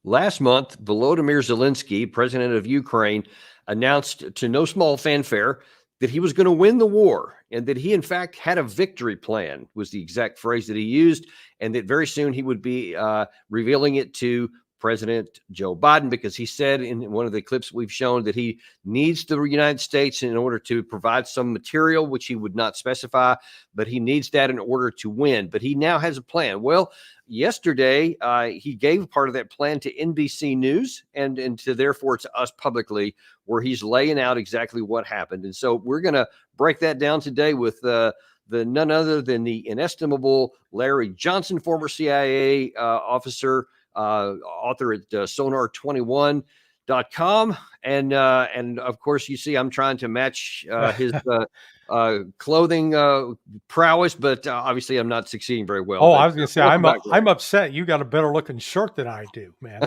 Last month, Volodymyr Zelensky, president of Ukraine, announced to no small fanfare that he was going to win the war and that he, in fact, had a victory plan, was the exact phrase that he used, and that very soon he would be revealing it to President Joe Biden, because he said in one of the clips we've shown that he needs the United States in order to provide some material, which he would not specify, but he needs that in order to win. But he now has a plan. Well, yesterday, he gave part of that plan to NBC News and to therefore to us publicly, where he's laying out exactly what happened. And so we're going to break that down today with the none other than the inestimable Larry Johnson, former CIA officer, author at sonar21.com. And of course, you see, I'm trying to match his clothing prowess, but obviously I'm not succeeding very well. Oh, but, I was going to say, I'm upset. You got a better looking shirt than I do, man.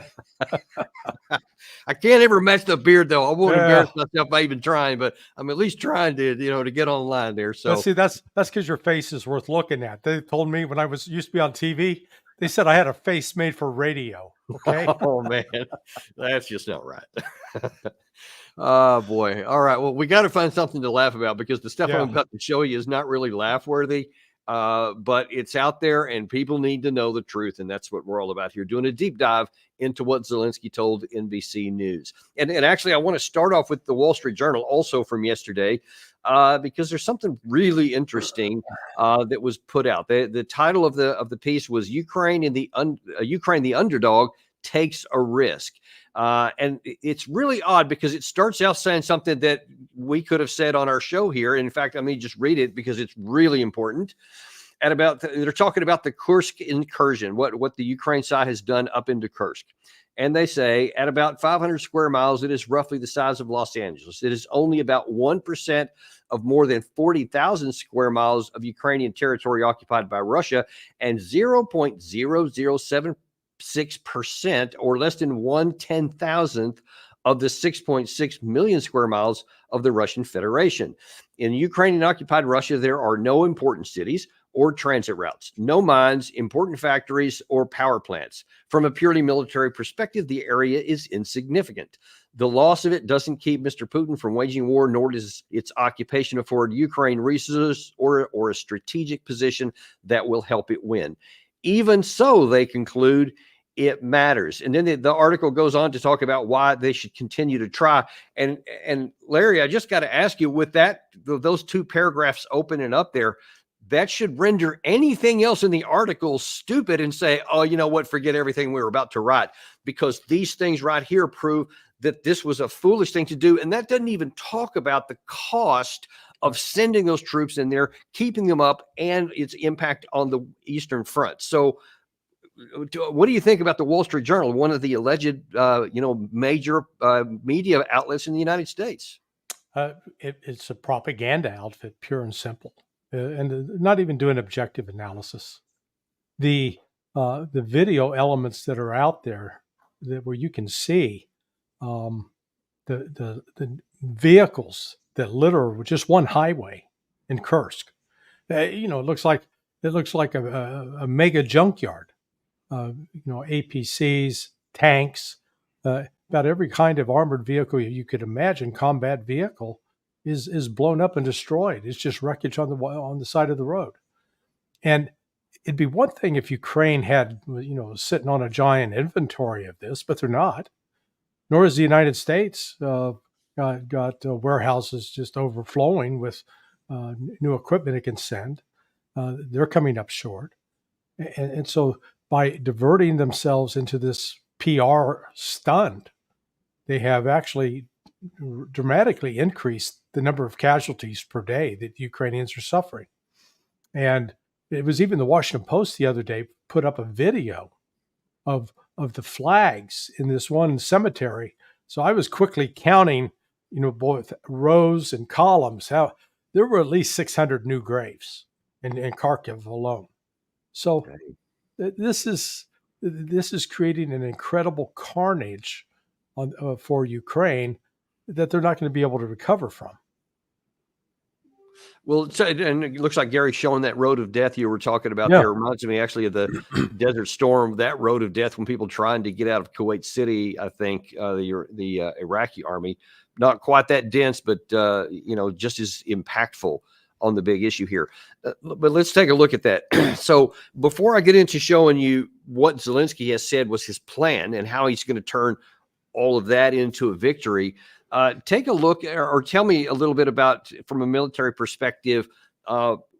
I can't ever match the beard, though. I won't embarrass myself by even trying, but I'm at least trying to, to get online there. So see, that's because your face is worth looking at. They told me when I used to be on TV, they said I had a face made for radio. Okay. Oh man, that's just not right. Oh boy. All right. Well, we got to find something to laugh about, because the stuff I'm about to show you is not really laugh worthy. But it's out there and people need to know the truth. And that's what we're all about here, doing a deep dive into what Zelensky told NBC News. And actually, I want to start off with the Wall Street Journal, also from yesterday, because there's something really interesting that was put out. The title of the piece was Ukraine the underdog takes a risk. And it's really odd because it starts out saying something that we could have said on our show here. In fact, let me just read it because it's really important. They're talking about the Kursk incursion, what the Ukraine side has done up into Kursk. And they say at about 500 square miles, it is roughly the size of Los Angeles. It is only about 1% of more than 40,000 square miles of Ukrainian territory occupied by Russia, and 0.0076%, or less than 1/10,000th of the 6.6 million square miles of the Russian Federation. In Ukrainian occupied Russia, there are no important cities or transit routes, no mines, important factories, or power plants. From a purely military perspective, the area is insignificant. The loss of it doesn't keep Mr. Putin from waging war, nor does its occupation afford Ukraine resources or a strategic position that will help it win. Even so, they conclude, it matters. And then the article goes on to talk about why they should continue to try. And Larry, I just got to ask you, with those two paragraphs opening up there, that should render anything else in the article stupid and say, oh, you know what, forget everything we were about to write, because these things right here prove that this was a foolish thing to do. And that doesn't even talk about the cost of sending those troops in there, keeping them up, and its impact on the Eastern Front. So what do you think about the Wall Street Journal, one of the alleged, major media outlets in the United States? It's a propaganda outfit, pure and simple, and not even doing objective analysis. The video elements that are out there, where you can see the vehicles that litter just one highway in Kursk. It looks like a mega junkyard. APCs, tanks, about every kind of armored vehicle you could imagine, combat vehicle, is blown up and destroyed. It's just wreckage on the side of the road. And it'd be one thing if Ukraine had, sitting on a giant inventory of this, but they're not. Nor is the United States got warehouses just overflowing with new equipment it can send. They're coming up short. And so by diverting themselves into this PR stunt, they have actually dramatically increased the number of casualties per day that Ukrainians are suffering. And it was even the Washington Post the other day put up a video of the flags in this one cemetery. So I was quickly counting, both rows and columns, how there were at least 600 new graves in Kharkiv alone. So this is creating an incredible carnage for Ukraine that they're not going to be able to recover from. Well, and it looks like Gary's showing that road of death you were talking about Yeah. there. It reminds me actually of the Desert Storm, that road of death when people trying to get out of Kuwait City, I think, the Iraqi army. Not quite that dense, but, just as impactful on the big issue here. But let's take a look at that. So before I get into showing you what Zelensky has said was his plan and how he's going to turn all of that into a victory, take a look or tell me a little bit about, from a military perspective,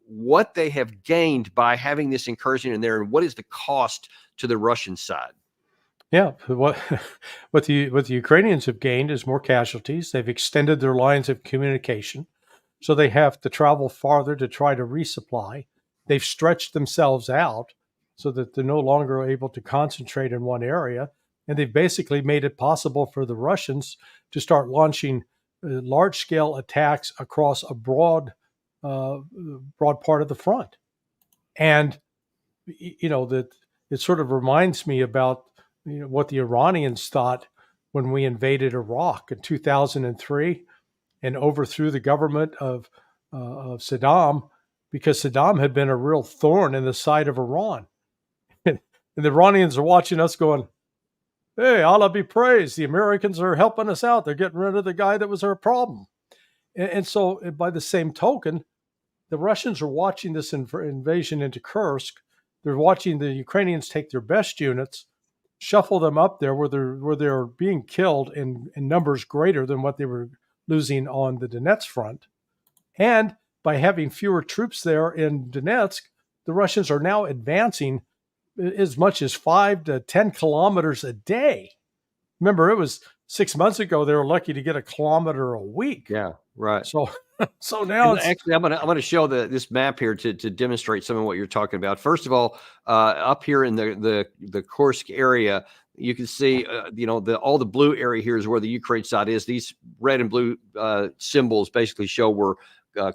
what they have gained by having this incursion in there, and what is the cost to the Russian side? Yeah, what the Ukrainians have gained is more casualties. They've extended their lines of communication, so they have to travel farther to try to resupply. They've stretched themselves out so that they're no longer able to concentrate in one area, and they've basically made it possible for the Russians to start launching large-scale attacks across a broad part of the front. And that it sort of reminds me about what the Iranians thought when we invaded Iraq in 2003 and overthrew the government of Saddam, because Saddam had been a real thorn in the side of Iran. And the Iranians are watching us going, hey, Allah be praised. The Americans are helping us out. They're getting rid of the guy that was our problem. And so by the same token, the Russians are watching this invasion into Kursk. They're watching the Ukrainians take their best units, shuffle them up there where they're being killed in numbers greater than what they were losing on the Donetsk front. And by having fewer troops there in Donetsk, the Russians are now advancing as much as 5 to 10 kilometers a day. Remember, it was 6 months ago they were lucky to get a kilometer a week. Yeah, right. So now actually, I'm gonna show this map here to demonstrate some of what you're talking about. First of all, up here in the Kursk area, you can see all the blue area here is where the Ukraine side is. These red and blue symbols basically show where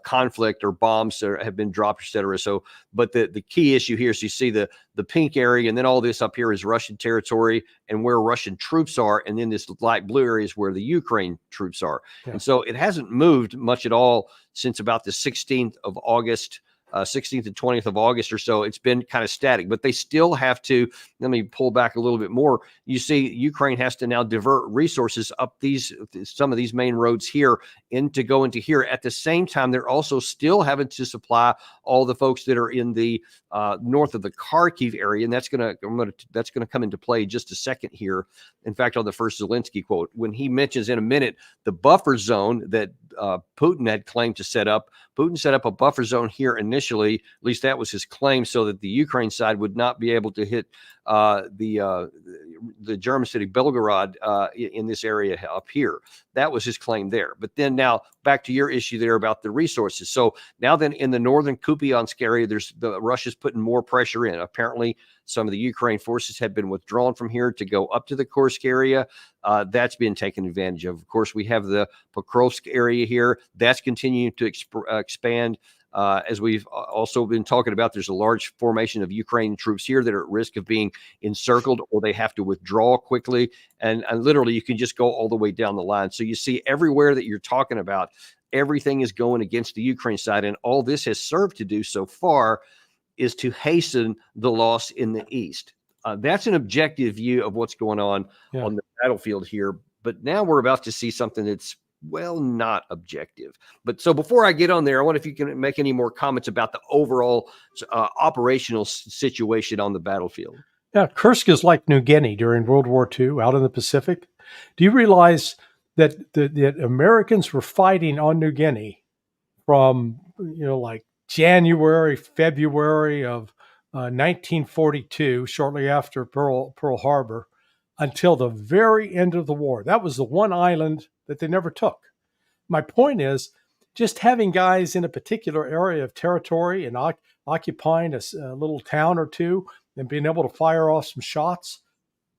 conflict or bombs have been dropped, etc. So, but the key issue here is you see the pink area, and then all this up here is Russian territory and where Russian troops are, and then this light blue area is where the Ukraine troops are. Yeah. And so it hasn't moved much at all since about the 16th of August. 16th and 20th of August or so. It's been kind of static, but they still have to. Let me pull back a little bit more. You see, Ukraine has to now divert resources up some of these main roads here to go into here. At the same time, they're also still having to supply all the folks that are in the north of the Kharkiv area, and that's going to come into play just a second here. In fact, on the first Zelensky quote, when he mentions in a minute the buffer zone that Putin had claimed to set up. Putin set up a buffer zone here initially, at least that was his claim, so that the Ukraine side would not be able to hit the German city Belgorod in this area up here. That was his claim there. But then now back to your issue there about the resources. So now then in the northern Kupiansk area, Russia's putting more pressure in. Apparently some of the Ukraine forces have been withdrawn from here to go up to the Kursk area. That's been taken advantage of. Of course, we have the Pokrovsk area here. That's continuing to expand. As we've also been talking about, there's a large formation of Ukrainian troops here that are at risk of being encircled, or they have to withdraw quickly. And literally, you can just go all the way down the line. So you see everywhere that you're talking about, everything is going against the Ukraine side. And all this has served to do so far is to hasten the loss in the east. That's an objective view of what's going on the battlefield here. But now we're about to see something that's, well, not objective. But so before I get on there, I wonder if you can make any more comments about the overall operational situation on the battlefield. Yeah, Kursk is like New Guinea during World War II out in the Pacific. Do you realize that the Americans were fighting on New Guinea from, like January, February of 1942, shortly after Pearl Harbor, until the very end of the war? That was the one island that they never took. My point is, just having guys in a particular area of territory and occupying a little town or two and being able to fire off some shots,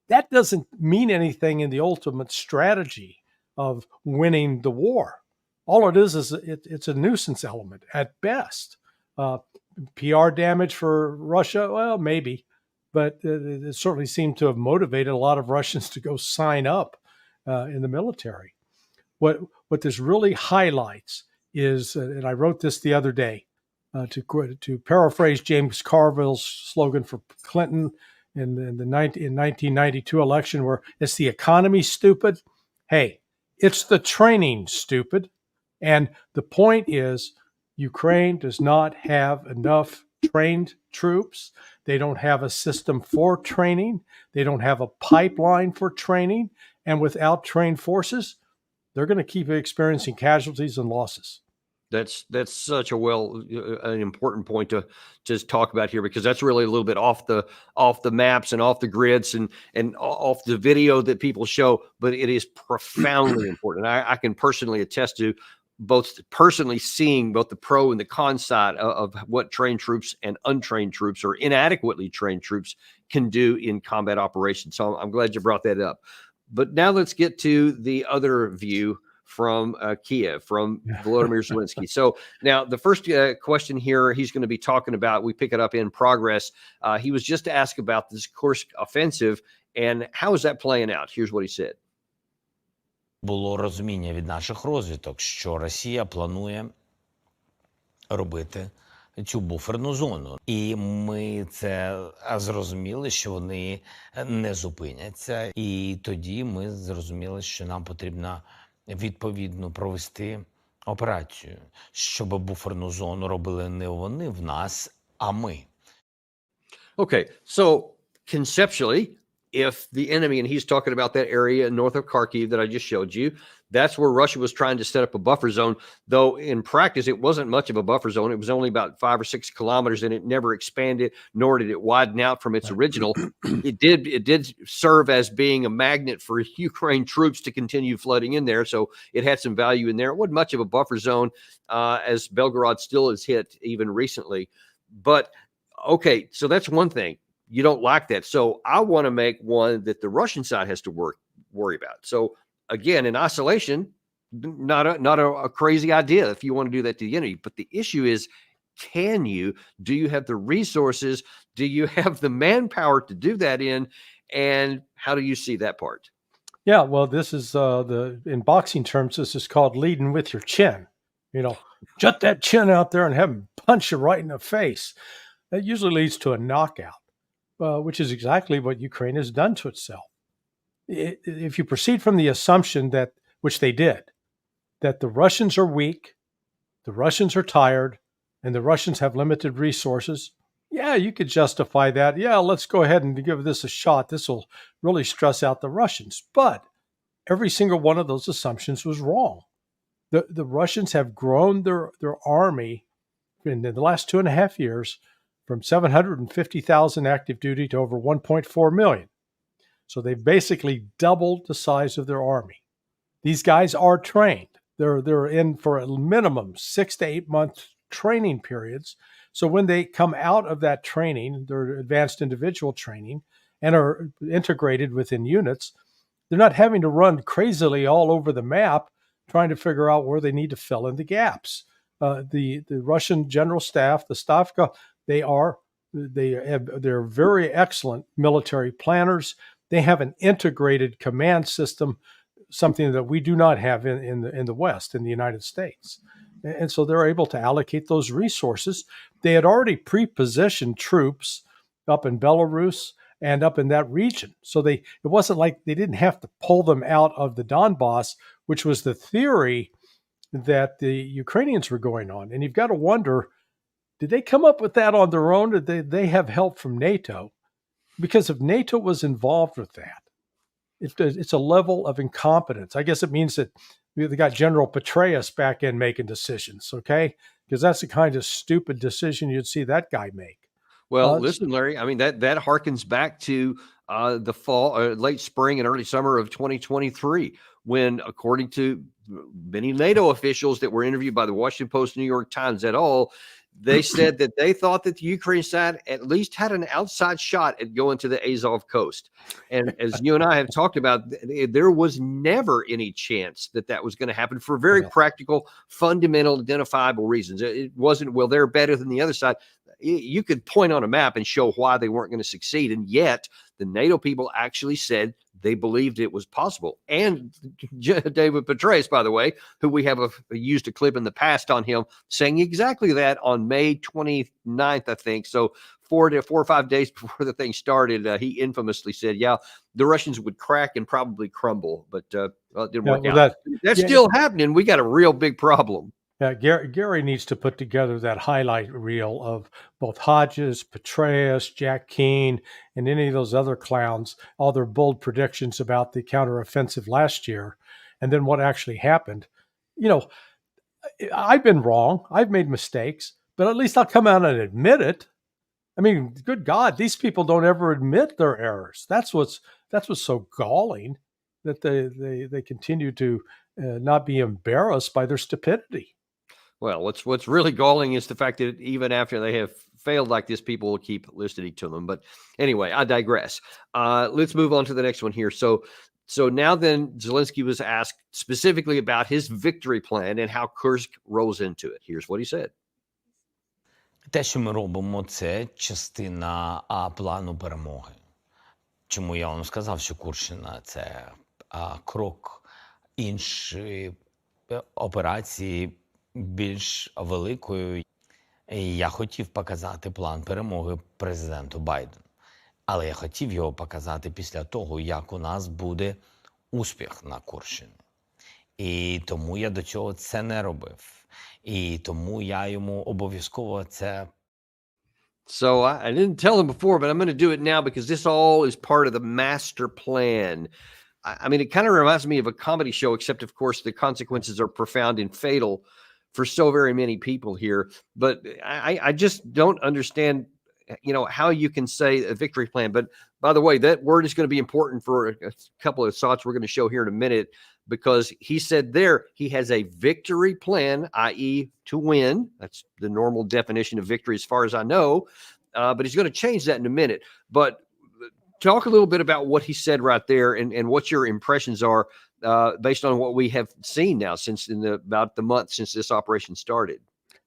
that doesn't mean anything in the ultimate strategy of winning the war. All it is it's a nuisance element at best. PR damage for Russia, well, maybe, but it certainly seemed to have motivated a lot of Russians to go sign up in the military. What this really highlights is, and I wrote this the other day, to paraphrase James Carville's slogan for Clinton in 1992 election, where it's the economy, stupid. Hey, it's the training, stupid. And the point is, Ukraine does not have enough trained troops. They don't have a system for training. They don't have a pipeline for training. And without trained forces, they're going to keep experiencing casualties and losses. That's such a an important point to just talk about here, because that's really a little bit off the maps and off the grids and off the video that people show, but it is profoundly important. I can personally attest to both personally seeing both the pro and the con side of what trained troops and untrained troops or inadequately trained troops can do in combat operations. So I'm glad you brought that up. But now let's get to the other view from Kiev, from Volodymyr Zelensky. So now the first question here he's going to be talking about, we pick it up in progress. He was just asked about this Kursk offensive and how is that playing out? Here's what he said. Було розуміння від наших розвідок, що Росія планує робити цю буферну зону. І ми це зрозуміли, що вони не зупиняться. І тоді ми зрозуміли, що нам потрібно відповідно провести операцію, щоб буферну зону робили не вони в нас, а ми. Okay, so conceptually, if the enemy, and he's talking about that area north of Kharkiv that I just showed you, that's where Russia was trying to set up a buffer zone, though in practice it wasn't much of a buffer zone. It was only about 5 or 6 kilometers, and it never expanded, nor did it widen out from its original. It did serve as being a magnet for Ukraine troops to continue flooding in there, so it had some value in there. It wasn't much of a buffer zone, as Belgorod still is hit even recently. But okay, so that's one thing. You don't like that. So I want to make one that the Russian side has to worry about. So again, in isolation, not a crazy idea if you want to do that to the enemy. But the issue is, do you have the resources? Do you have the manpower to do that in? And how do you see that part? Yeah, well, this is in boxing terms, this is called leading with your chin. You know, jut that chin out there and have him punch you right in the face. That usually leads to a knockout. Which is exactly what Ukraine has done to itself. If you proceed from the assumption that, which they did, that the Russians are weak, the Russians are tired, and the Russians have limited resources, yeah, you could justify that. Yeah, let's go ahead and give this a shot. This will really stress out the Russians. But every single one of those assumptions was wrong. The Russians have grown their army in the last 2.5 years from 750,000 active duty to over 1.4 million. So they've basically doubled the size of their army. These guys are trained. They're in for a minimum 6 to 8 month training periods. So when they come out of that training, their advanced individual training, and are integrated within units, they're not having to run crazily all over the map trying to figure out where they need to fill in the gaps. The Russian general staff, the Stavka, they're very excellent military planners. They have an integrated command system, something that we do not have in the West, in the United States. And so they're able to allocate those resources. They had already pre-positioned troops up in Belarus and up in that region. So it wasn't like they didn't have to pull them out of the Donbass, which was the theory that the Ukrainians were going on. And you've got to wonder, did they come up with that on their own, or did they have help from NATO? Because if NATO was involved with that, it's a level of incompetence. I guess it means that they got General Petraeus back in making decisions, okay? Because that's the kind of stupid decision you'd see that guy make. Well, listen, Larry, I mean, that harkens back to the fall, late spring and early summer of 2023, when, according to many NATO officials that were interviewed by the Washington Post, New York Times et al., they said that they thought that the Ukraine side at least had an outside shot at going to the Azov coast. And as you and I have talked about, there was never any chance that was going to happen for very practical, fundamental, identifiable reasons. It wasn't, well, they're better than the other side. You could point on a map and show why they weren't going to succeed. And yet the NATO people actually said they believed it was possible. And David Petraeus, by the way, who we have used a clip in the past on him, saying exactly that on May 29th, I think. So 4 or 5 days before the thing started, he infamously said, yeah, the Russians would crack and probably crumble, but well, it didn't work out. That's still happening. We got a real big problem. Yeah, Gary needs to put together that highlight reel of both Hodges, Petraeus, Jack Keane, and any of those other clowns, all their bold predictions about the counteroffensive last year, and then what actually happened. You know, I've been wrong. I've made mistakes, but at least I'll come out and admit it. I mean, good God, these people don't ever admit their errors. That's what's so galling, that they continue to not be embarrassed by their stupidity. Well, what's really galling is the fact that even after they have failed like this, people will keep listening to them. But anyway, I digress. Let's move on to the next one here. So now then, Zelensky was asked specifically about his victory plan and how Kursk rolls into it. Here's what he said. Те, що ми робимо, це частина плану перемоги. Чому я вам сказав, що Курщина – це крок іншої операції, більш великою. Я хотів показати план перемоги президенту Байдену. Але я хотів його показати після того, як у нас буде успіх на Курщині. І тому я до цього це не робив. І тому я йому обов'язково це. So I didn't tell him before, but I'm going to do it now because this all is part of the master plan. I mean, it kind of reminds me of a comedy show, except of course the consequences are profound and fatal for so very many people here. But I just don't understand, how you can say a victory plan. But by the way, that word is going to be important for a couple of thoughts we're going to show here in a minute, because he said there he has a victory plan, i.e. to win. That's the normal definition of victory as far as I know. But he's going to change that in a minute. But talk a little bit about what he said right there and what your impressions are based on what we have seen now since about the month since this operation started.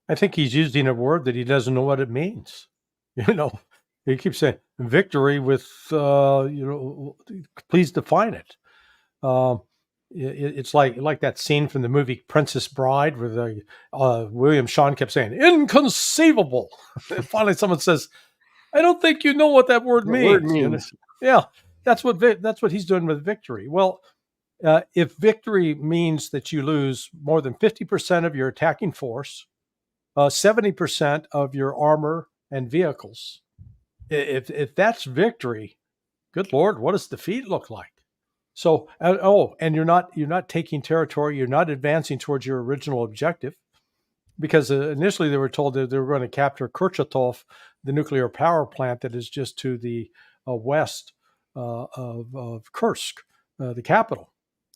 I think he's using a word that he doesn't know what it means. He keeps saying victory with, please define it. It's like that scene from the movie Princess Bride where William Shawn kept saying, inconceivable. And finally someone says, I don't think you know what that word means. Yeah, that's what he's doing with victory. Well, if victory means that you lose more than 50% of your attacking force, 70% of your armor and vehicles, if that's victory, good Lord, what does defeat look like? So, and you're not taking territory, you're not advancing towards your original objective, because initially they were told that they were going to capture Kurchatov, the nuclear power plant that is just to the west of Kursk, the capital.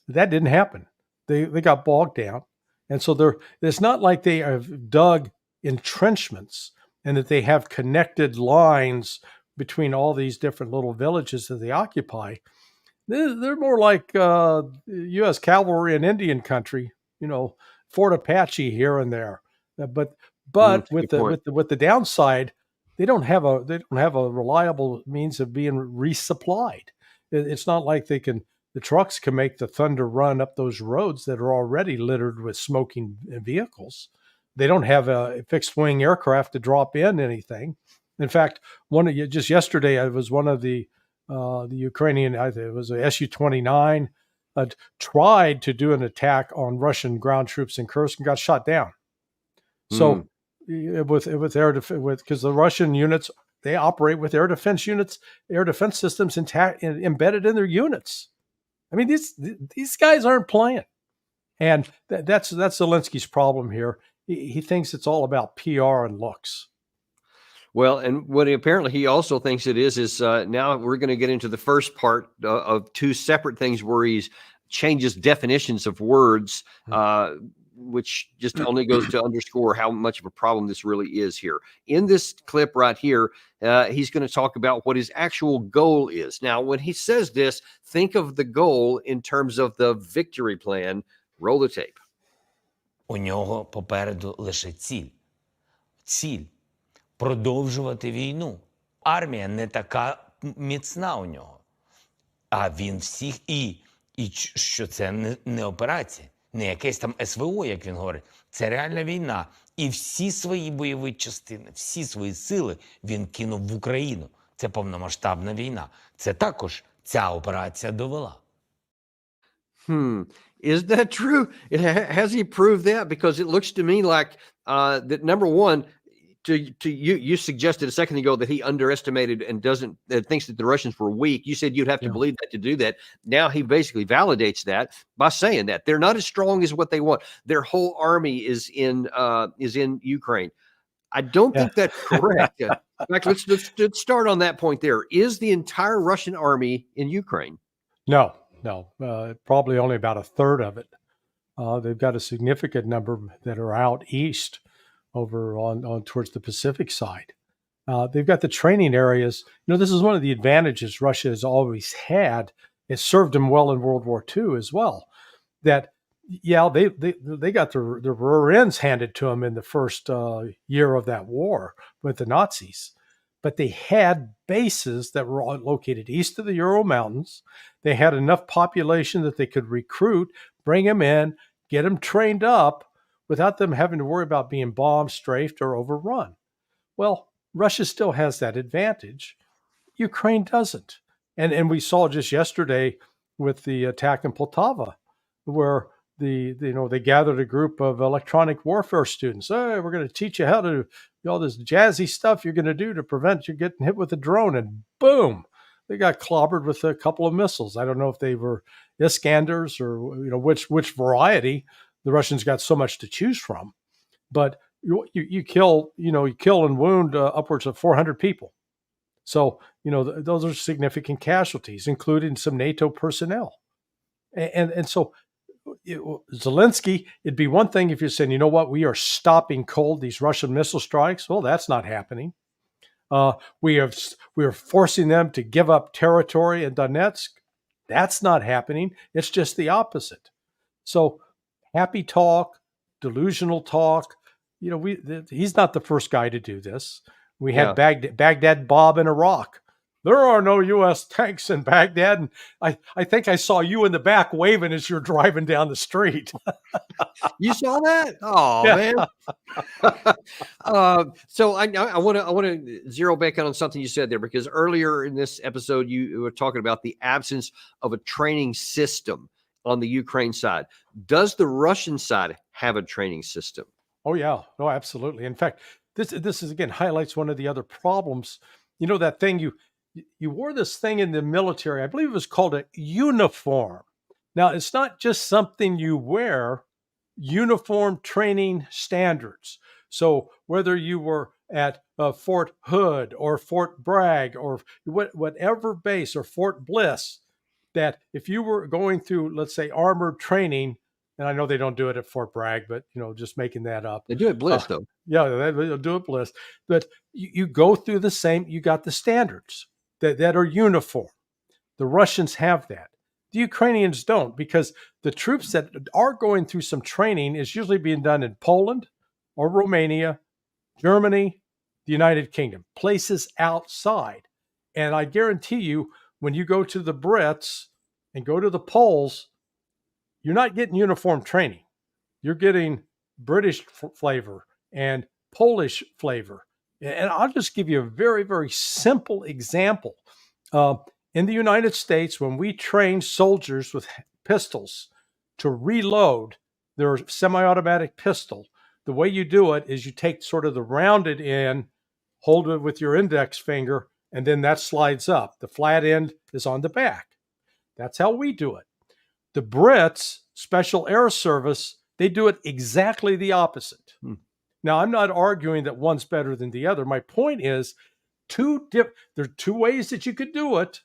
That didn't happen. They got bogged down, and so it's not like they have dug entrenchments and that they have connected lines between all these different little villages that they occupy. They're more like U.S. cavalry in Indian country, Fort Apache here and there. But with the downside, they don't have a reliable means of being resupplied. It's not like the trucks can make the thunder run up those roads that are already littered with smoking vehicles. They don't have a fixed wing aircraft to drop in anything. In fact, just yesterday, it was one of the Ukrainian, it was a Su-29, tried to do an attack on Russian ground troops in Kursk and got shot down. So because the Russian units, they operate with air defense systems embedded in their units. I mean, these guys aren't playing, and that's Zelensky's problem here. He thinks it's all about PR and looks. Well, and what apparently he also thinks it is now we're going to get into the first part of two separate things where he changes definitions of words, which just only goes to underscore how much of a problem this really is here. In this clip right here, he's going to talk about what his actual goal is. Now, when he says this, think of the goal in terms of the victory plan. Roll the tape. У нього попереду лише ціль. Ціль – продовжувати війну. Армія не така міцна у нього. А він всіх що це не операція, не якесь там СВО, як він говорить. Це реальна війна. І всі свої бойові частини, всі свої сили він кинув в Україну. Це повномасштабна війна. Це також ця операція довела. Is that true? Has he proved that? Because it looks to me like that number one, to you suggested a second ago that he underestimated and thinks that the Russians were weak. You said you'd have to believe that to do that. Now he basically validates that by saying that they're not as strong as what they want. Their whole army is in Ukraine. I don't think that's correct. In fact, let's start on that point there. Is the entire Russian army in Ukraine? No, probably only about a third of it. They've got a significant number that are out east over on towards the Pacific side. They've got the training areas. This is one of the advantages Russia has always had. It served them well in World War II as well. That, they got their rear ends handed to them in the first year of that war with the Nazis. But they had bases that were located east of the Ural Mountains. They had enough population that they could recruit, bring them in, get them trained up without them having to worry about being bombed, strafed, or overrun. Well, Russia still has that advantage. Ukraine doesn't. And we saw just yesterday with the attack in Poltava, where they gathered a group of electronic warfare students. Hey, we're going to teach you how to do all this jazzy stuff you're going to do to prevent you getting hit with a drone. And boom, they got clobbered with a couple of missiles. I don't know if they were Iskanders or which variety. The Russians got so much to choose from, but you kill and wound upwards of 400 people. So those are significant casualties, including some NATO personnel. And so Zelensky, it'd be one thing if you're saying, we are stopping cold these Russian missile strikes. Well, that's not happening. We are forcing them to give up territory in Donetsk. That's not happening. It's just the opposite. So happy talk, delusional talk. He's not the first guy to do this. We had Baghdad Bob in Iraq. There are no U.S. tanks in Baghdad. And I think I saw you in the back waving as you're driving down the street. You saw that? Oh, man. So I want to zero back on something you said there, because earlier in this episode, you were talking about the absence of a training system on the Ukraine side. Does the Russian side have a training system? Oh, yeah. No, absolutely. In fact, this is, again, highlights one of the other problems. That thing you wore this thing in the military, I believe it was called a uniform. Now, it's not just something you wear, uniform training standards. So whether you were at Fort Hood or Fort Bragg or whatever base, or Fort Bliss, that if you were going through, let's say, armored training, and I know they don't do it at Fort Bragg, but, just making that up. They do it Bliss, though. Yeah, they'll do it Bliss. But you go through the same, you got the standards that are uniform. The Russians have that. The Ukrainians don't, because the troops that are going through some training is usually being done in Poland or Romania, Germany, the United Kingdom, places outside. And I guarantee you, when you go to the Brits and go to the Poles, you're not getting uniform training. You're getting British flavor and Polish flavor. And I'll just give you a very, very simple example. In the United States, when we train soldiers with pistols to reload their semi-automatic pistol, the way you do it is you take sort of the rounded end, hold it with your index finger, and then that slides up. The flat end is on the back. That's how we do it. The Brits, Special Air Service, they do it exactly the opposite. Now, I'm not arguing that one's better than the other. My point is, there are two ways that you could do it,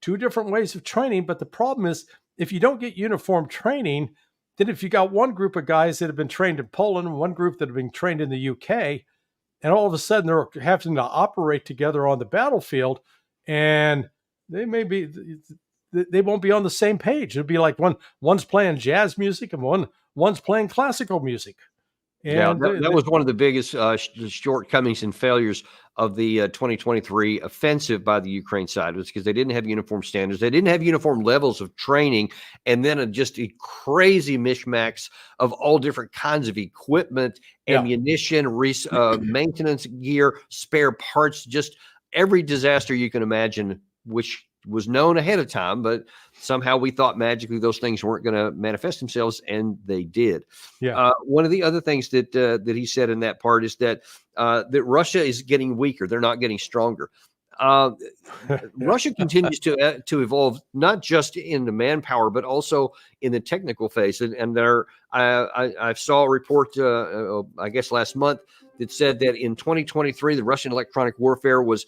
two different ways of training. But the problem is, if you don't get uniform training, then if you got one group of guys that have been trained in Poland and one group that have been trained in the UK, and all of a sudden they're having to operate together on the battlefield, and they won't be on the same page. It'll be like one's playing jazz music and one's playing classical music. Yeah, And that was one of the biggest shortcomings and failures of the 2023 offensive by the Ukraine side, was because they didn't have uniform standards. They didn't have uniform levels of training, and then just a crazy mishmax of all different kinds of equipment, ammunition, maintenance gear, spare parts, just every disaster you can imagine, which was known ahead of time, but somehow we thought magically those things weren't going to manifest themselves, and they did. One of the other things that he said in that part is that that Russia is getting weaker; they're not getting stronger. Russia continues to evolve, not just in the manpower, but also in the technical phase. And I saw a report, I guess last month, that said that in 2023, the Russian electronic warfare was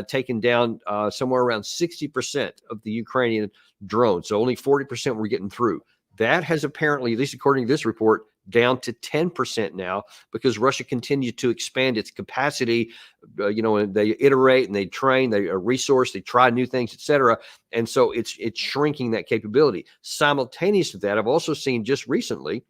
taken down somewhere around 60% of the Ukrainian drones. So only 40% were getting through. That has apparently, at least according to this report, down to 10% now, because Russia continues to expand its capacity. And they iterate and they train, they resource, they try new things, etc. And so it's shrinking that capability. Simultaneous with that, I've also seen just recently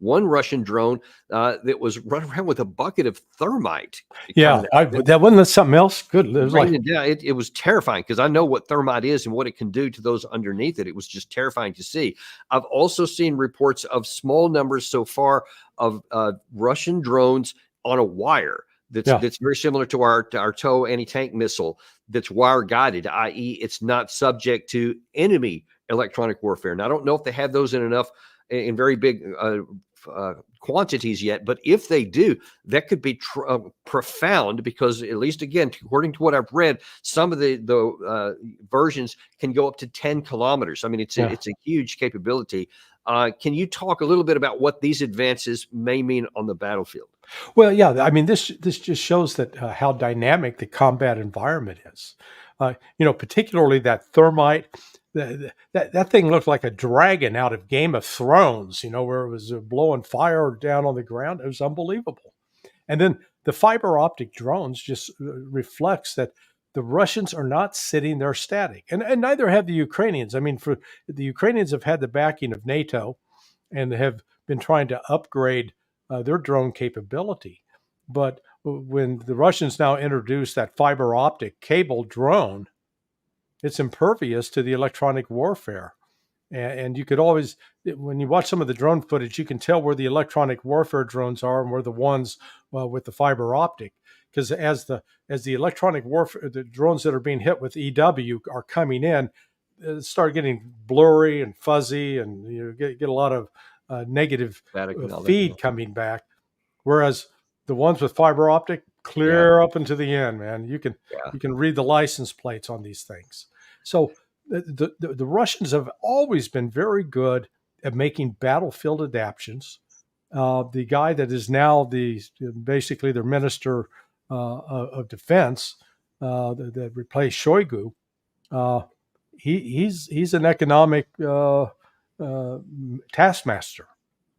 one Russian drone that was running around with a bucket of thermite. That wasn't something else. Good. It was terrifying, because I know what thermite is and what it can do to those underneath it. It was just terrifying to see. I've also seen reports of small numbers so far of Russian drones on a wire that's very similar to our TOW anti-tank missile, that's wire guided, i.e. it's not subject to enemy electronic warfare. And I don't know if they have those in very big quantities yet, but if they do, that could be profound, because, at least again, according to what I've read, some of the versions can go up to 10 kilometers. I mean, it's a huge capability. Can you talk a little bit about what these advances may mean on the battlefield? Well, yeah, I mean, this just shows that how dynamic the combat environment is. Particularly that thermite. That thing looked like a dragon out of Game of Thrones, where it was blowing fire down on the ground. It was unbelievable. And then the fiber optic drones just reflects that the Russians are not sitting there static, and neither have the Ukrainians. I mean, for the Ukrainians have had the backing of NATO and have been trying to upgrade their drone capability. But when the Russians now introduce that fiber optic cable drone, it's impervious to the electronic warfare. And you could always, when you watch some of the drone footage, you can tell where the electronic warfare drones are and where the ones with the fiber optic. Because as the electronic warfare, the drones that are being hit with EW are coming in, start getting blurry and fuzzy, and you get a lot of negative feed coming back. Whereas the ones with fiber optic, clear up into the end, man. You can read the license plates on these things. So the Russians have always been very good at making battlefield adaptations. The guy that is now basically their minister of defense that replaced Shoigu, he's an economic taskmaster.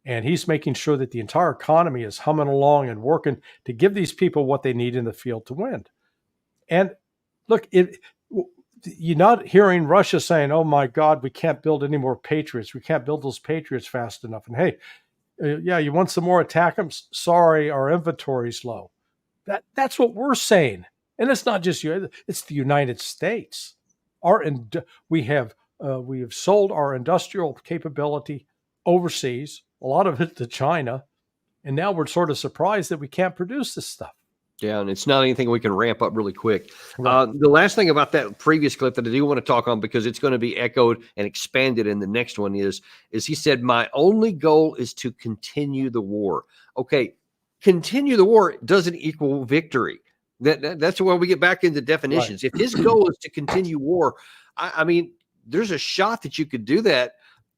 And he's making sure that the entire economy is humming along and working to give these people what they need in the field to win. And look, you're not hearing Russia saying, "Oh my God, we can't build any more Patriots. We can't build those Patriots fast enough." And hey, you want some more, attack them? Sorry, our inventory's low. That's what we're saying. And it's not just you; it's the United States. We have sold our industrial capability overseas, a lot of it to China, and now we're sort of surprised that we can't produce this stuff. Yeah, and it's not anything we can ramp up really quick. Right. The last thing about that previous clip that I do want to talk on, because it's going to be echoed and expanded in the next one, is he said, "My only goal is to continue the war." Okay, continue the war doesn't equal victory. That's where we get back into definitions. Right. If his goal is to continue war, I mean, there's a shot that you could do that,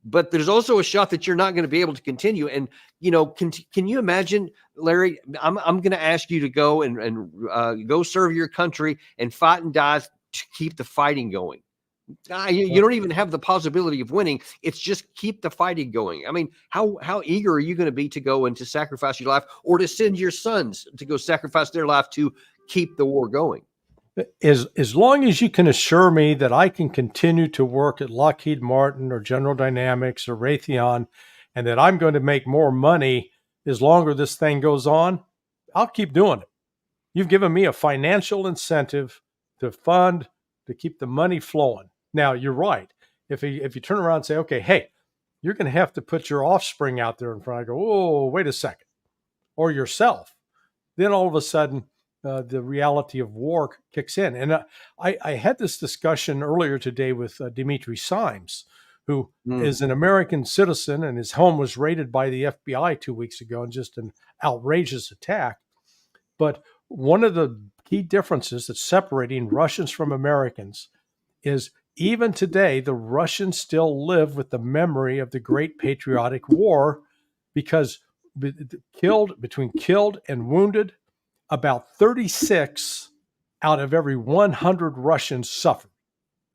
but there's also a shot that you're not going to be able to continue. And, can you imagine, Larry, I'm going to ask you to go and go serve your country and fight and die to keep the fighting going. You don't even have the possibility of winning. It's just keep the fighting going. I mean, how eager are you going to be to go and to sacrifice your life, or to send your sons to go sacrifice their life to keep the war going? As long as you can assure me that I can continue to work at Lockheed Martin or General Dynamics or Raytheon, and that I'm going to make more money as longer this thing goes on, I'll keep doing it. You've given me a financial incentive to fund, to keep the money flowing. Now, you're right. If you turn around and say, okay, hey, you're going to have to put your offspring out there in front, I go, oh, wait a second, or yourself. Then all of a sudden, the reality of war kicks in. And I had this discussion earlier today with Dimitri Simes, who is an American citizen, and his home was raided by the FBI 2 weeks ago in just an outrageous attack. But one of the key differences that's separating Russians from Americans is even today, the Russians still live with the memory of the Great Patriotic War, because between killed and wounded, about 36 out of every 100 Russians suffered.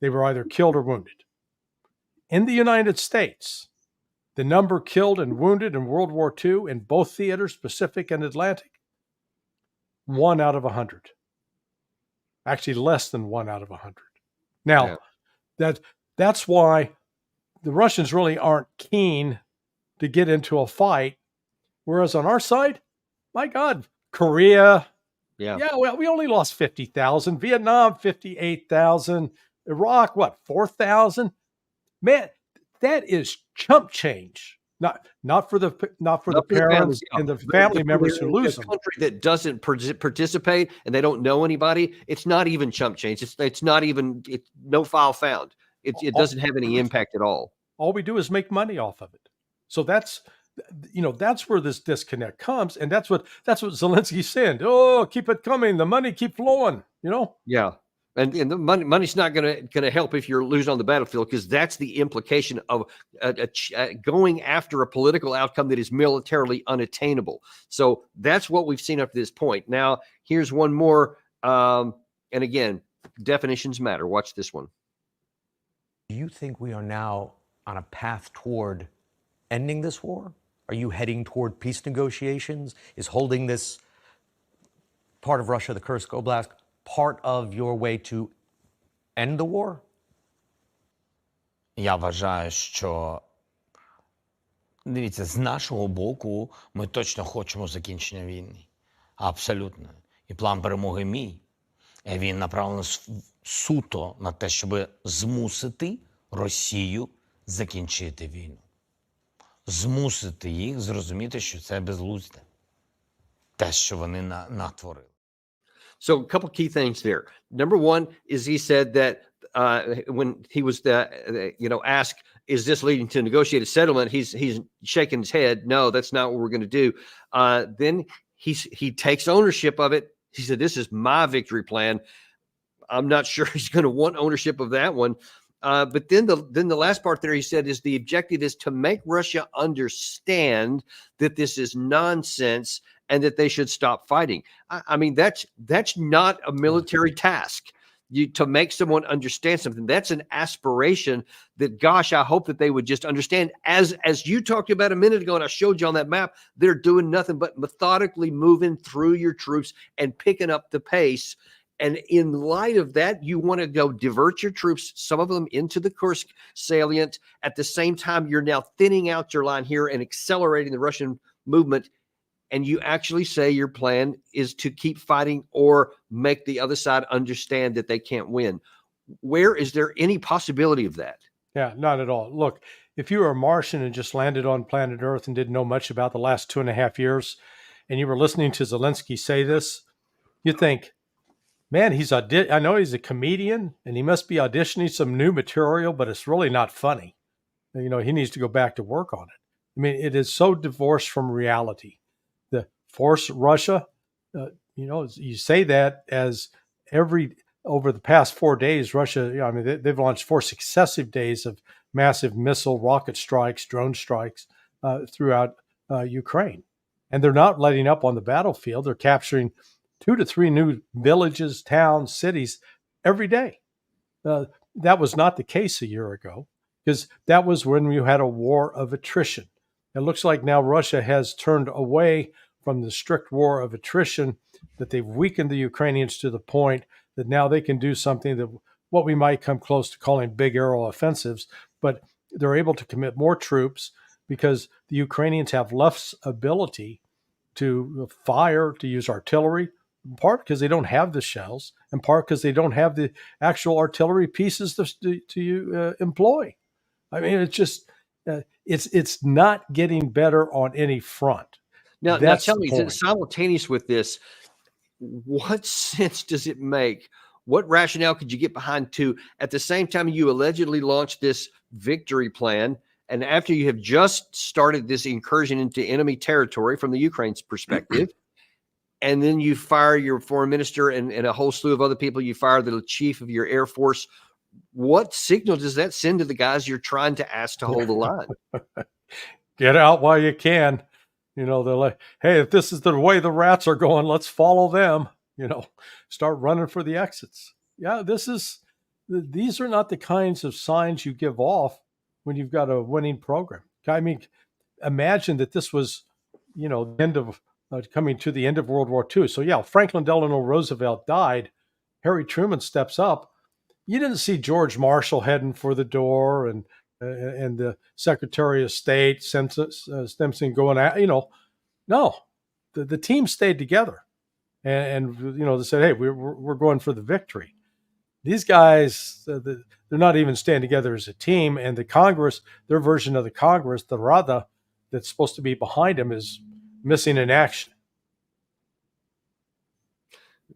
They were either killed or wounded. In the United States, the number killed and wounded in World War II in both theaters, Pacific and Atlantic, 1 out of 100. Actually, less than 1 out of 100. Now, that's why the Russians really aren't keen to get into a fight. Whereas on our side, my God, Korea, well, we only lost 50,000. Vietnam, 58,000. Iraq, what, 4,000? Man, that is chump change. Not for the parents and the family members who lose them. A country that doesn't participate and they don't know anybody, it's not even chump change. It's not even, it's no file found. It doesn't have any impact at all. All we do is make money off of it. So that's where this disconnect comes, and that's what Zelensky said. Oh, keep it coming. The money keep flowing. Yeah. And the money's not going to help if you're losing on the battlefield, because that's the implication of going after a political outcome that is militarily unattainable. So that's what we've seen up to this point. Now, here's one more. And again, definitions matter. Watch this one. Do you think we are now on a path toward ending this war? Are you heading toward peace negotiations? Is holding this part of Russia, the Kursk Oblast, part of your way to end the war? Я вважаю, що, дивіться, з нашого боку ми точно хочемо закінчення війни. Абсолютно. І план перемоги мій. Він направлений суто на те, щоб змусити Росію закінчити війну. Змусити їх зрозуміти, що це безглузде. Те, що вони натворили. So a couple key things there. Number one is he said that when he was asked, is this leading to negotiated settlement? He's shaking his head. No, that's not what we're going to do. Then he takes ownership of it. He said, this is my victory plan. I'm not sure he's going to want ownership of that one. But then the last part there, he said, is the objective is to make Russia understand that this is nonsense and that they should stop fighting. I mean, that's not a military task. To make someone understand something. That's an aspiration that, gosh, I hope that they would just understand. As you talked about a minute ago, and I showed you on that map, they're doing nothing but methodically moving through your troops and picking up the pace. And in light of that, you want to go divert your troops, some of them into the Kursk salient. At the same time, you're now thinning out your line here and accelerating the Russian movement. And you actually say your plan is to keep fighting or make the other side understand that they can't win. Where is there any possibility of that? Yeah, not at all. Look, if you were a Martian and just landed on planet Earth and didn't know much about the last 2.5 years, and you were listening to Zelensky say this, you'd think, man, I know he's a comedian and he must be auditioning some new material, but it's really not funny. He needs to go back to work on it. I mean, it is so divorced from reality. The force Russia, you say that as over the past 4 days, Russia, they've launched 4 successive days of massive missile rocket strikes, drone strikes throughout Ukraine. And they're not letting up on the battlefield. They're capturing 2 to 3 new villages, towns, cities every day. That was not the case a year ago, because that was when you had a war of attrition. It looks like now Russia has turned away from the strict war of attrition, that they've weakened the Ukrainians to the point that now they can do something that what we might come close to calling big arrow offensives, but they're able to commit more troops because the Ukrainians have less ability to fire, to use artillery, in part because they don't have the shells, in part because they don't have the actual artillery pieces to employ. I mean, it's just it's not getting better on any front. Now That's tell the me, point. simultaneous with this, what sense does it make? What rationale could you get behind to, at the same time you allegedly launched this victory plan, and after you have just started this incursion into enemy territory from the Ukraine's perspective, and then you fire your foreign minister and a whole slew of other people, you fire the chief of your Air Force? What signal does that send to the guys you're trying to ask to hold the line? Get out while you can. They're like, hey, if this is the way the rats are going, let's follow them. Start running for the exits. Yeah, these are not the kinds of signs you give off when you've got a winning program. I mean, imagine that this was, the end of coming to the end of World War II. So yeah, Franklin Delano Roosevelt died. Harry Truman steps up. You didn't see George Marshall heading for the door and the Secretary of State Stimson going at, no, the team stayed together, and they said, hey, we're going for the victory. These guys, they're not even staying together as a team, and the Congress, their version of the Congress, the Rada, that's supposed to be behind them, is missing in action.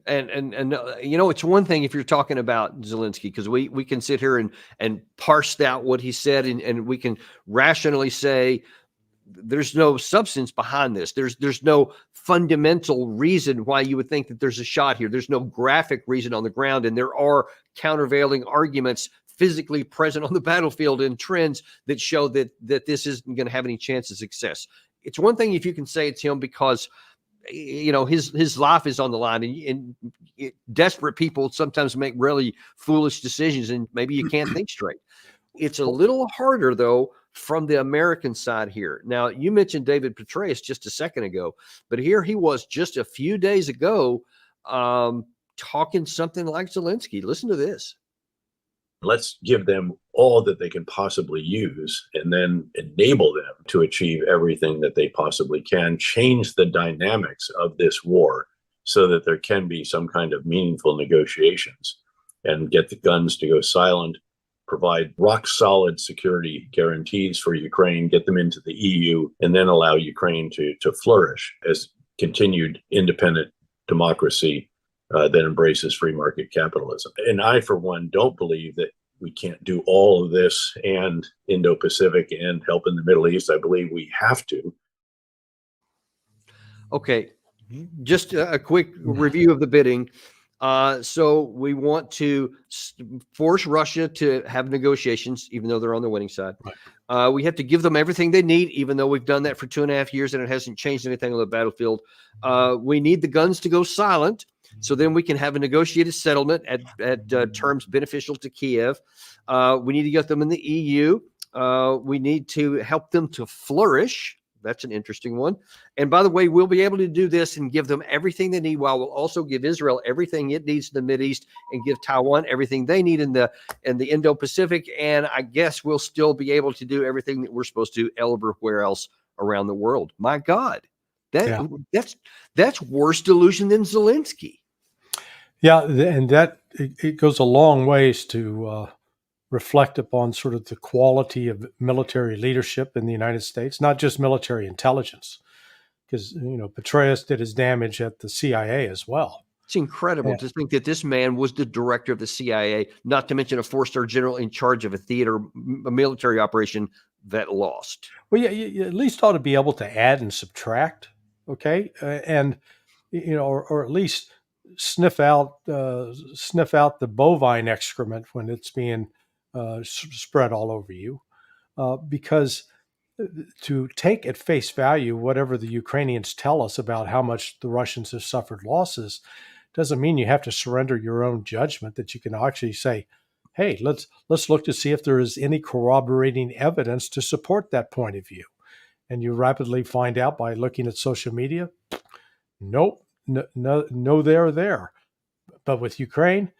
And it's one thing if you're talking about Zelensky, because we can sit here and parse out what he said, and we can rationally say there's no substance behind this. There's no fundamental reason why you would think that there's a shot here. There's no graphic reason on the ground, and there are countervailing arguments physically present on the battlefield and trends that show that this isn't going to have any chance of success. It's one thing if you can say it's him because his life is on the line, and desperate people sometimes make really foolish decisions, and maybe you can't think straight. It's a little harder though from the American side here. Now, you mentioned David Petraeus just a second ago, but here he was just a few days ago talking something like Zelensky. Listen to this. Let's give them all that they can possibly use and then enable them to achieve everything that they possibly can, change the dynamics of this war so that there can be some kind of meaningful negotiations, and get the guns to go silent, provide rock solid security guarantees for Ukraine, get them into the EU, and then allow Ukraine to flourish as continued independent democracy that embraces free market capitalism. And I, for one, don't believe that we can't do all of this and Indo-Pacific and help in the Middle East. I believe we have to. Okay, just a quick review of the bidding. So we want to force Russia to have negotiations, even though they're on the winning side. Right. We have to give them everything they need, even though we've done that for 2.5 years and it hasn't changed anything on the battlefield. We need the guns to go silent, so then we can have a negotiated settlement at terms beneficial to Kiev. We need to get them in the EU. We need to help them to flourish. That's an interesting one. And by the way, we'll be able to do this and give them everything they need, while we'll also give Israel everything it needs in the Mideast and give Taiwan everything they need in the Indo-Pacific. And I guess we'll still be able to do everything that we're supposed to everywhere else around the world. My God, that's worse delusion than Zelensky. Yeah, and that it goes a long ways to reflect upon sort of the quality of military leadership in the United States, not just military intelligence, because Petraeus did his damage at the CIA as well. It's incredible to think that this man was the director of the CIA, not to mention a 4-star general in charge of a military operation that lost. Well, yeah, you at least ought to be able to add and subtract, okay, and or at least sniff out the bovine excrement when it's being spread all over you, because to take at face value whatever the Ukrainians tell us about how much the Russians have suffered losses doesn't mean you have to surrender your own judgment, that you can actually say, hey, let's look to see if there is any corroborating evidence to support that point of view. And you rapidly find out by looking at social media, nope, no, they're there. But with Ukraine,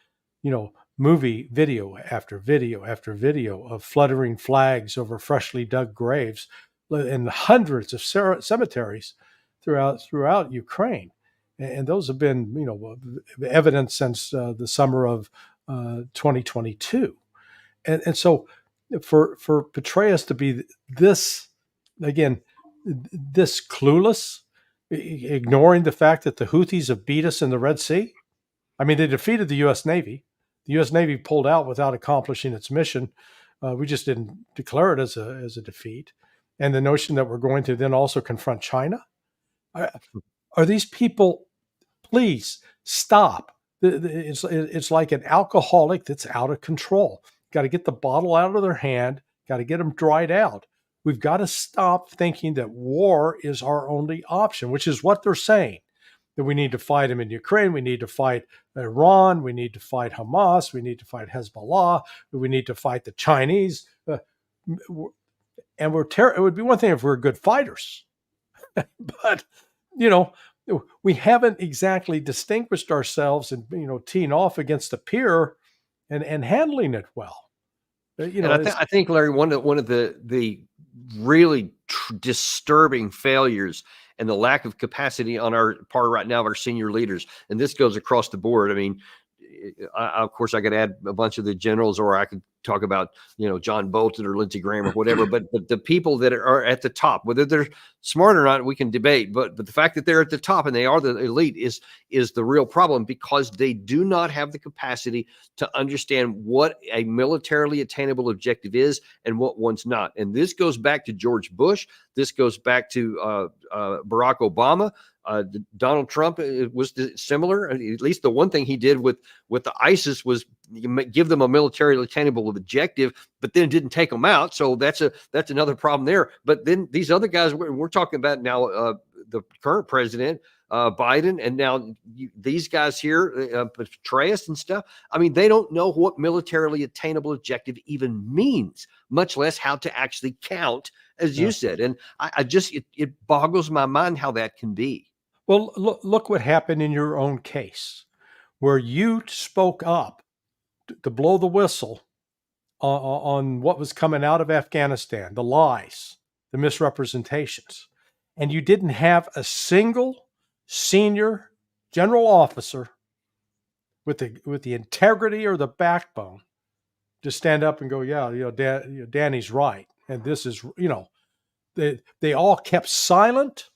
video after video after video of fluttering flags over freshly dug graves in hundreds of cemeteries throughout Ukraine, and those have been evident since the summer of 2022, and so for Petraeus to be this clueless, ignoring the fact that the Houthis have beat us in the Red Sea. I mean, they defeated the U.S. Navy. The U.S. Navy pulled out without accomplishing its mission. We just didn't declare it as a defeat. And the notion that we're going to then also confront China. Are these people? Please stop. It's like an alcoholic that's out of control. Got to get the bottle out of their hand. Got to get them dried out. We've got to stop thinking that war is our only option, which is what they're saying. That we need to fight them in Ukraine. We need to fight Iran. We need to fight Hamas. We need to fight Hezbollah. We need to fight the Chinese. And it would be one thing if we were good fighters. But, we haven't exactly distinguished ourselves and, teeing off against a peer and handling it well. I think, Larry, one of the really disturbing failures and the lack of capacity on our part right now of our senior leaders, and this goes across the board. I mean, of course, I could add a bunch of the generals, or I could talk about, John Bolton or Lindsey Graham or whatever, but the people that are at the top, whether they're smart or not, we can debate, but the fact that they're at the top and they are the elite is the real problem, because they do not have the capacity to understand what a militarily attainable objective is and what one's not. And this goes back to George Bush. This goes back to Barack Obama. Donald Trump was similar. At least the one thing he did with the ISIS was give them a militarily attainable objective, but then didn't take them out. So that's another problem there. But then these other guys we're talking about now, the current president, Biden, and now these guys here, Petraeus and stuff. I mean, they don't know what militarily attainable objective even means, much less how to actually count, as you said. And it boggles my mind how that can be. Well, look what happened in your own case, where you spoke up to blow the whistle on what was coming out of Afghanistan, the lies, the misrepresentations, and you didn't have a single senior general officer with the integrity or the backbone to stand up and go, Danny's right, and this is, they all kept silent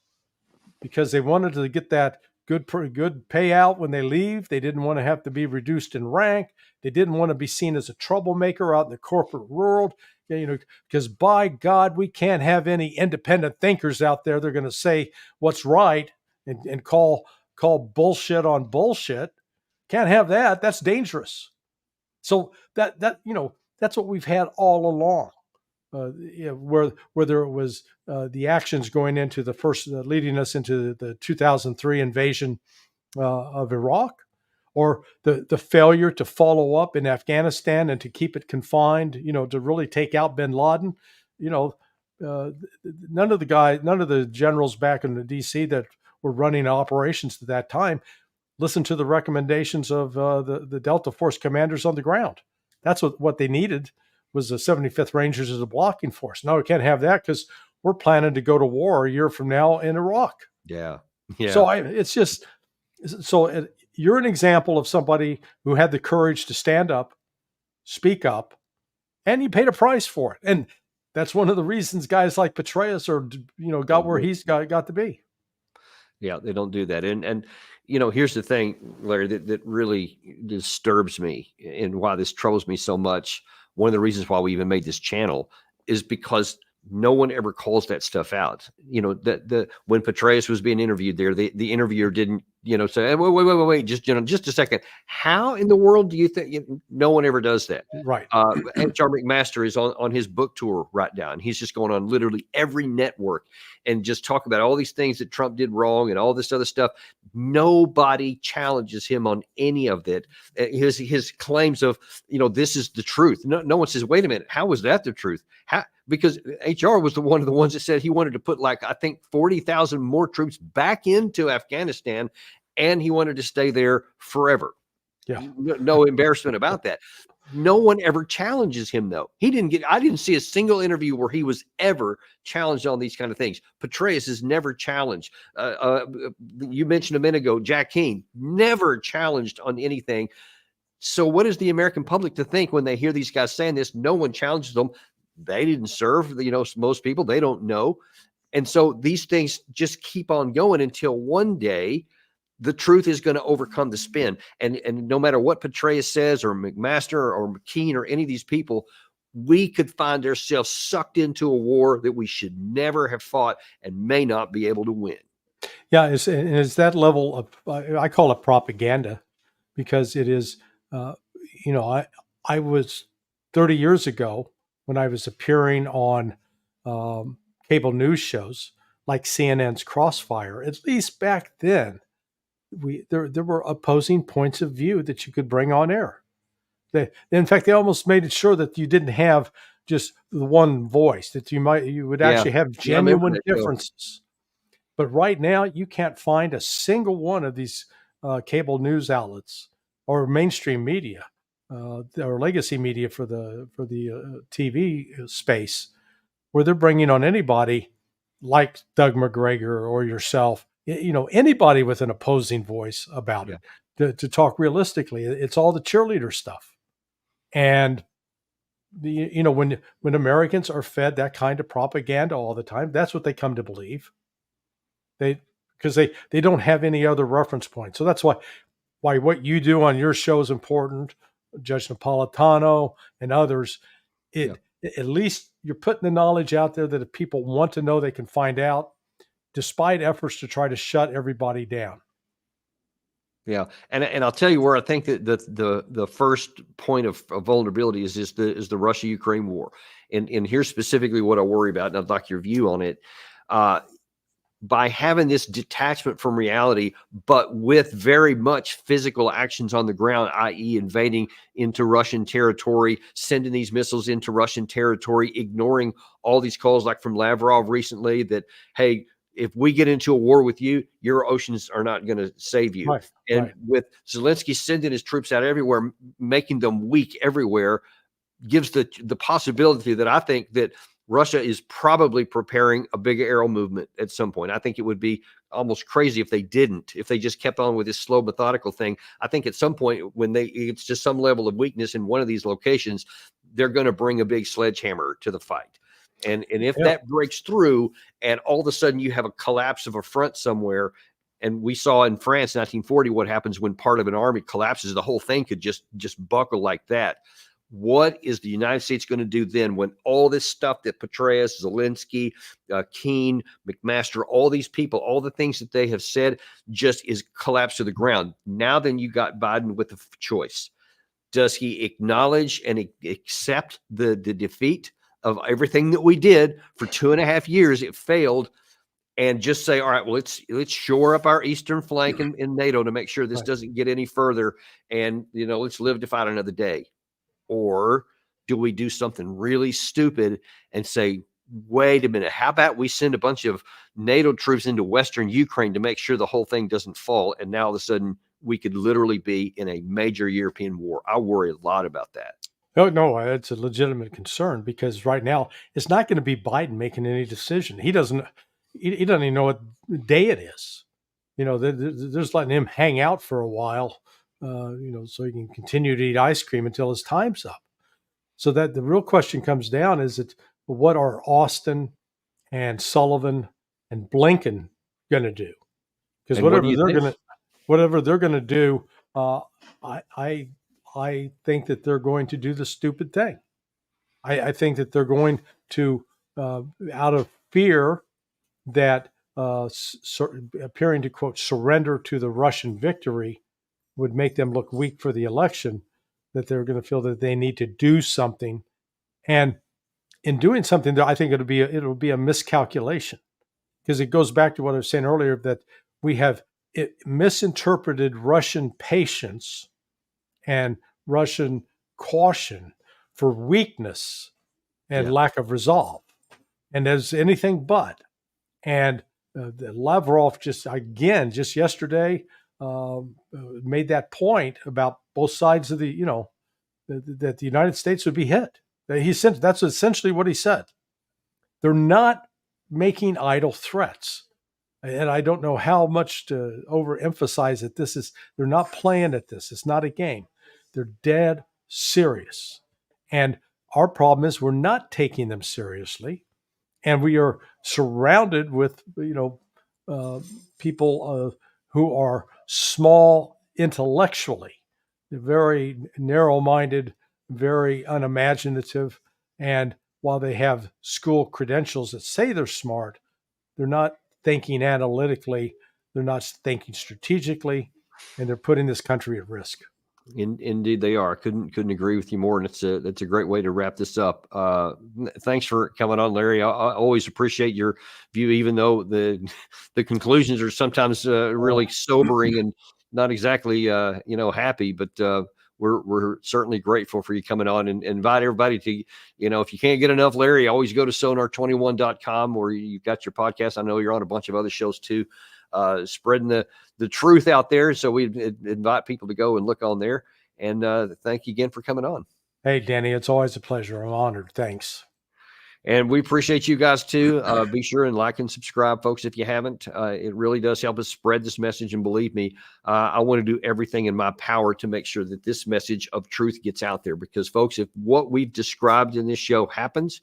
because they wanted to get that good payout when they leave. They didn't want to have to be reduced in rank. They didn't want to be seen as a troublemaker out in the corporate world, because by God, we can't have any independent thinkers out there. They're going to say what's right and call bullshit on bullshit. Can't have that. That's dangerous. So that's what we've had all along. Whether it was the actions going into the first, leading us into the 2003 invasion of Iraq, or the failure to follow up in Afghanistan and to keep it confined, to really take out bin Laden. None of the generals back in the DC that were running operations at that time listened to the recommendations of the Delta Force commanders on the ground. That's what they needed, was the 75th Rangers as a blocking force. No, we can't have that because we're planning to go to war a year from now in Iraq. Yeah. So you're an example of somebody who had the courage to stand up, speak up, and you paid a price for it. And that's one of the reasons guys like Petraeus got where he's got to be. Yeah, they don't do that. And here's the thing, Larry, that really disturbs me and why this troubles me so much. One of the reasons why we even made this channel is because no one ever calls that stuff out. When Petraeus was being interviewed there, the interviewer didn't, say, hey, wait, just a second. How in the world do you think? No one ever does that. Right. H.R. McMaster is on his book tour right now, and he's just going on literally every network and just talk about all these things that Trump did wrong and all this other stuff. Nobody challenges him on any of that. His claims of, this is the truth. No one says, wait a minute, how was that the truth? Because HR was one of the ones that said he wanted to put 40,000 more troops back into Afghanistan, and he wanted to stay there forever. Yeah. No embarrassment about that. No one ever challenges him, though. I didn't see a single interview where he was ever challenged on these kind of things. Petraeus is never challenged. You mentioned a minute ago, Jack Keane, never challenged on anything. So what is the American public to think when they hear these guys saying this? No one challenges them. They didn't serve, most people, they don't know. And so these things just keep on going until one day the truth is going to overcome the spin. And no matter what Petraeus says or McMaster or McKean or any of these people, we could find ourselves sucked into a war that we should never have fought and may not be able to win. Yeah, it's that level of, I call it propaganda, because it is, I was 30 years ago when I was appearing on cable news shows like CNN's Crossfire. At least back then, there were opposing points of view that you could bring on air. In fact, they almost made it sure that you didn't have just the one voice, that you would actually have genuine differences. But right now, you can't find a single one of these cable news outlets or mainstream media or legacy media for the TV space where they're bringing on anybody like Doug McGregor or yourself, anybody with an opposing voice about it to talk realistically. It's all the cheerleader stuff. And when Americans are fed that kind of propaganda all the time, that's what they come to believe. Because they don't have any other reference point. So that's why what you do on your show is important. Judge Napolitano and others, at least you're putting the knowledge out there that if people want to know, they can find out, despite efforts to try to shut everybody down. Yeah, and I'll tell you where I think that the first point of vulnerability is the Russia-Ukraine war, and here's specifically what I worry about, and I'd like your view on it. By having this detachment from reality, but with very much physical actions on the ground, i.e. invading into Russian territory, sending these missiles into Russian territory, ignoring all these calls like from Lavrov recently that, hey, if we get into a war with you, your oceans are not going to save you. Right, and with Zelensky sending his troops out everywhere, making them weak everywhere, gives the possibility that I think that Russia is probably preparing a big aerial movement at some point. I think it would be almost crazy if they didn't, if they just kept on with this slow, methodical thing. I think at some point when it's just some level of weakness in one of these locations, they're going to bring a big sledgehammer to the fight. And if that breaks through and all of a sudden you have a collapse of a front somewhere, and we saw in France, 1940, what happens when part of an army collapses, the whole thing could just buckle like that. What is the United States going to do then when all this stuff that Petraeus, Zelensky, Keane, McMaster, all these people, all the things that they have said just is collapsed to the ground? Now then you got Biden with the choice. Does he acknowledge and accept the defeat of everything that we did for 2.5 years? It failed. And just say, all right, well, let's shore up our eastern flank in NATO to make sure this doesn't get any further. And, let's live to fight another day. Or do we do something really stupid and say, wait a minute, how about we send a bunch of NATO troops into Western Ukraine to make sure the whole thing doesn't fall? And now all of a sudden we could literally be in a major European war. I worry a lot about that. Oh, no, it's a legitimate concern, because right now it's not going to be Biden making any decision. He doesn't even know what day it is. They're just letting him hang out for a while, so he can continue to eat ice cream until his time's up. So that the real question comes down is that what are Austin and Sullivan and Blinken going to do? Because whatever they're going to do, I think that they're going to do the stupid thing. I think that they're going to, out of fear that appearing to, quote, surrender to the Russian victory would make them look weak for the election, that they're going to feel that they need to do something. And in doing something, I think it'll be a miscalculation, because it goes back to what I was saying earlier, that we have misinterpreted Russian patience and Russian caution for weakness and lack of resolve. And as anything but. And Lavrov just yesterday made that point about both sides of the, that the United States would be hit. That's essentially what he said. They're not making idle threats. And I don't know how much to overemphasize it. They're not playing at this. It's not a game. They're dead serious. And our problem is we're not taking them seriously. And we are surrounded with, people who are small intellectually, very narrow-minded, very unimaginative. And while they have school credentials that say they're smart, they're not thinking analytically, they're not thinking strategically, and they're putting this country at risk. Indeed, they are. Couldn't agree with you more. And it's a great way to wrap this up. Thanks for coming on, Larry. I always appreciate your view, even though the conclusions are sometimes really sobering and not exactly happy. But we're certainly grateful for you coming on, and invite everybody to, if you can't get enough Larry, always go to sonar21.com where you've got your podcast. I know you're on a bunch of other shows too. Spreading the truth out there. So we invite people to go and look on there. And thank you again for coming on. Hey, Danny, it's always a pleasure. I'm honored. Thanks. And we appreciate you guys too. Be sure and like and subscribe, folks, if you haven't. It really does help us spread this message. And believe me, I want to do everything in my power to make sure that this message of truth gets out there. Because, folks, if what we've described in this show happens,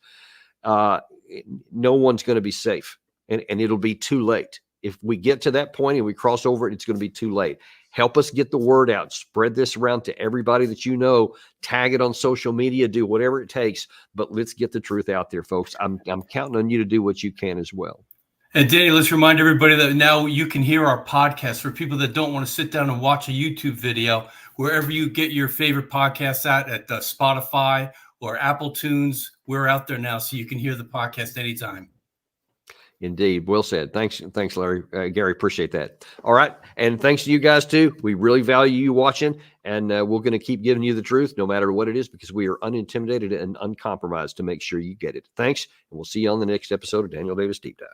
no one's going to be safe. And it'll be too late. If we get to that point and we cross over it, it's going to be too late. Help us get the word out. Spread this around to everybody that you know. Tag it on social media. Do whatever it takes. But let's get the truth out there, folks. I'm counting on you to do what you can as well. And Danny, let's remind everybody that now you can hear our podcast for people that don't want to sit down and watch a YouTube video. Wherever you get your favorite podcasts at Spotify or Apple Tunes, we're out there now, so you can hear the podcast anytime. Indeed. Well said. Thanks, Larry. Gary, appreciate that. All right. And thanks to you guys too. We really value you watching, and we're going to keep giving you the truth no matter what it is, because we are unintimidated and uncompromised to make sure you get it. Thanks. And we'll see you on the next episode of Daniel Davis Deep Dive.